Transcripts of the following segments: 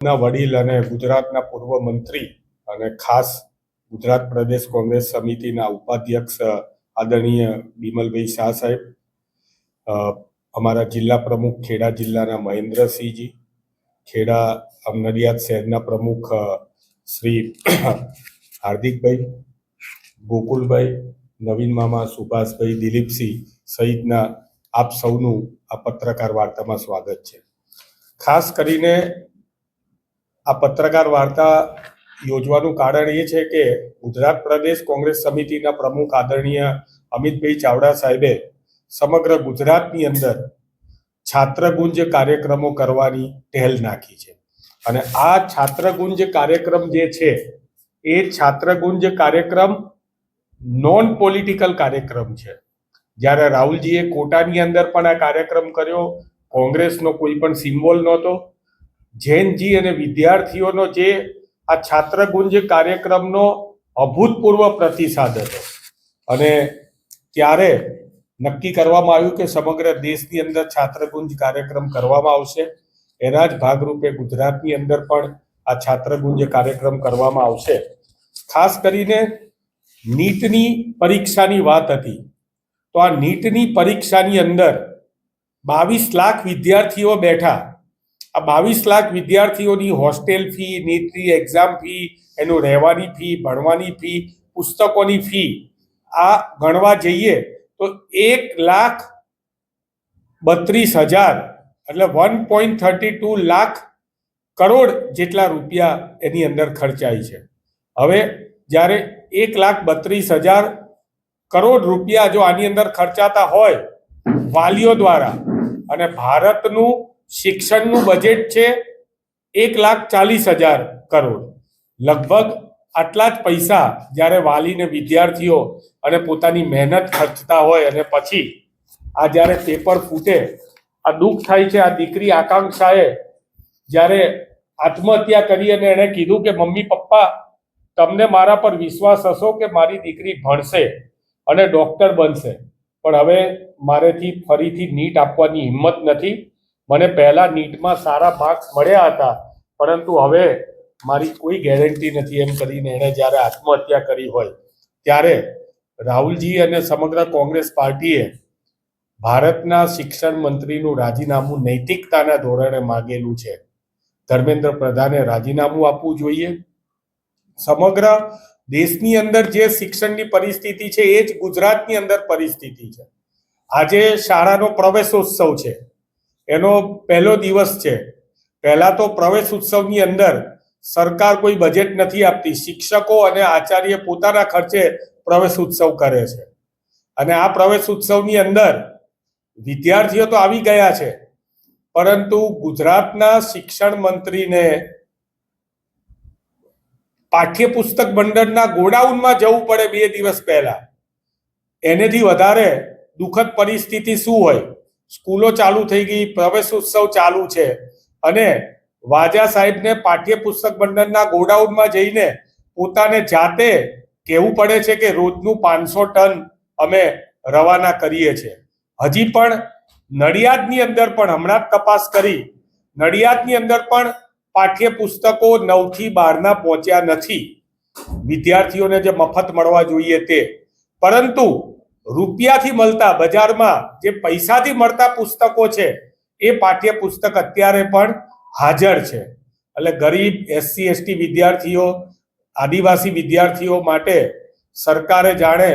ના વડીલ અને ગુજરાતના પૂર્વ મંત્રી અને ખાસ ગુજરાત પ્રદેશ કોંગ્રેસ સમિતિના ઉપાધ્યક્ષ આદરણીય બિમલભાઈ શાહ સાહેબ, અમારા જિલ્લા પ્રમુખ ખેડા જિલ્લાના મહેન્દ્રસિંહજી, ખેડા નડિયાદ શહેરના પ્રમુખ શ્રી હાર્દિકભાઈ, ગોકુલભાઈ, નવીન મામા, સુભાષભાઈ, દિલીપસિંહ સહિતના આપ સૌનું આ પત્રકાર વાર્તામાં સ્વાગત છે. ખાસ કરીને આ પત્રકાર વાર્તા યોજવાનું કારણ એ છે કે ગુજરાત પ્રદેશ કોંગ્રેસ સમિતિના પ્રમુખ આદરણીય અમિતભાઈ ચાવડા સાહેબે સમગ્ર ગુજરાતની અંદર છાત્રગુંજ કાર્યક્રમો કરવાની પહેલ નાખી છે. અને આ છાત્રગુંજ કાર્યક્રમ જે છે એ છાત્રગુંજ કાર્યક્રમ નોન પોલિટિકલ કાર્યક્રમ છે. જ્યારે રાહુલજીએ કોટાની અંદર પણ આ કાર્યક્રમ કર્યો, કોંગ્રેસનો કોઈ પણ સિમ્બોલ નહોતો. જૈનજી અને વિદ્યાર્થીઓનો જે આ છાત્રગુંજ કાર્યક્રમનો અભૂતપૂર્વ પ્રતિસાદ હતો અને ત્યારે નક્કી કરવામાં આવ્યું કે સમગ્ર દેશની અંદર છાત્રગુંજ કાર્યક્રમ કરવામાં આવશે. એના જ ભાગરૂપે ગુજરાતની અંદર પણ આ છાત્રગુંજ કાર્યક્રમ કરવામાં આવશે. ખાસ કરીને નીટની પરીક્ષાની વાત હતી તો આ નીટની પરીક્ષાની અંદર 22 લાખ વિદ્યાર્થીઓ બેઠા. આ 22 લાખ વિદ્યાર્થીઓની હોસ્ટેલ ફી, નીટની એક્ઝામ ફી, એનું રહેવાની ફી, ભણવાની ફી, પુસ્તકોની ફી આ ગણવા જઈએ તો 1,32,000 એટલે 1.32 લાખ કરોડ જેટલા રૂપિયા એની અંદર ખર્ચાય છે. હવે જ્યારે 1,32,000 કરોડ રૂપિયા જો આની અંદર ખર્ચાતા હોય વાલીઓ દ્વારા, અને ભારતનું શિક્ષણનું બજેટ છે 1,40,000 કરોડ, લગભગ આટલા જ પૈસા જ્યારે વાલીને વિદ્યાર્થીઓ અને પોતાની મહેનત ખર્ચતા હોય અને પછી આ જ્યારે પેપર ફૂટે, આ દુઃખ થાય છે. આ દીકરી આકાંક્ષાએ જ્યારે આત્મહત્યા કરી અને એણે કીધું કે મમ્મી પપ્પા તમને મારા પર વિશ્વાસ હશો કે મારી દીકરી ભણશે અને ડૉક્ટર બનશે, પણ હવે મારેથી ફરીથી નીટ આપવાની હિંમત નથી. મને પહેલાં નીટમાં સારા માર્ક્સ મળ્યા હતા પરંતુ હવે મારી કોઈ ગેરંટી નથી, એમ કરીને એણે જ્યારે આત્મહત્યા કરી હોય ત્યારે રાહુલજી અને સમગ્ર કોંગ્રેસ પાર્ટીએ ભારતના શિક્ષણ મંત્રીનું રાજીનામું નૈતિકતાના ધોરણે માગેલું છે. ધર્મેન્દ્ર પ્રધાને રાજીનામું આપવું જોઈએ. સમગ્ર દેશની અંદર જે શિક્ષણની પરિસ્થિતિ છે એ જ ગુજરાતની અંદર પરિસ્થિતિ છે. આજે શાળાનો પ્રવેશોત્સવ છે, એનો પહેલો દિવસ છે. પહેલા તો પ્રવેશ ઉત્સવની અંદર સરકાર કોઈ બજેટ નથી આપતી, શિક્ષકો અને આચાર્ય પોતાના ખર્ચે પ્રવેશ ઉત્સવ કરે છે. અને આ પ્રવેશ ઉત્સવની અંદર વિદ્યાર્થીઓ તો આવી ગયા છે પરંતુ ગુજરાતના શિક્ષણ મંત્રીને પાઠ્યપુસ્તક ભંડારના ગોડાઉનમાં જવું પડે 2 દિવસ પહેલા. એનેથી વધારે દુઃખદ પરિસ્થિતિ શું હોય? સ્કૂલો ચાલુ થઈ ગઈ, પ્રવેશ ઉત્સવ ચાલુ છે અને વાજા સાહેબને પાઠ્યપુસ્તક ભંડારના ગોડાઉનમાં જઈને પોતાને જાતે કહેવું પડે છે કે રોજનું 500 ટન અમે રવાના કરીએ છીએ. હજી પણ નડિયાદની અંદર પણ હમણાં જ તપાસ કરી, નડિયાદની અંદર પણ પાઠ્યપુસ્તકો 9 થી 12 પહોંચ્યા નથી, વિદ્યાર્થીઓને જે મફત મળવા જોઈએ તે. પરંતુ રૂપિયાથી મળતા, બજારમાં જે પૈસાથી મળતા પુસ્તકો છે એ પાઠ્યપુસ્તક અત્યારે પણ હાજર છે. એટલે ગરીબ SC/ST વિદ્યાર્થીઓ, આદિવાસી વિદ્યાર્થીઓ માટે સરકારે જાણે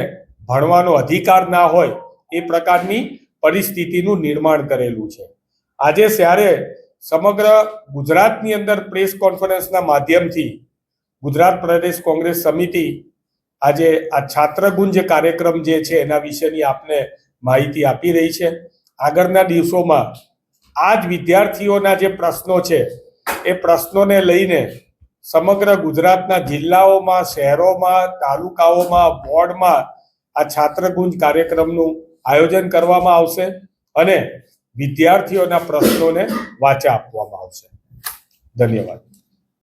ભણવાનો અધિકાર ના હોય એ પ્રકારની પરિસ્થિતિનું નિર્માણ કરેલું છે. આજે જ્યારે સમગ્ર ગુજરાતની અંદર પ્રેસ કોન્ફરન્સના માધ્યમથી ગુજરાત પ્રદેશ કોંગ્રેસ સમિતિ આજે આ છાત્રગુંજ કાર્યક્રમ જે છે એના વિશેની આપને માહિતી આપી રહી છે. આગળના દિવસોમાં આ જ વિદ્યાર્થીઓના જે પ્રશ્નો છે એ પ્રશ્નોને લઈને સમગ્ર ગુજરાતના જિલ્લાઓમાં, શહેરોમાં, તાલુકાઓમાં, વોર્ડમાં આ છાત્રગુંજ કાર્યક્રમનું આયોજન કરવામાં આવશે અને વિદ્યાર્થીઓના પ્રશ્નોને વાચા આપવામાં આવશે. ધન્યવાદ.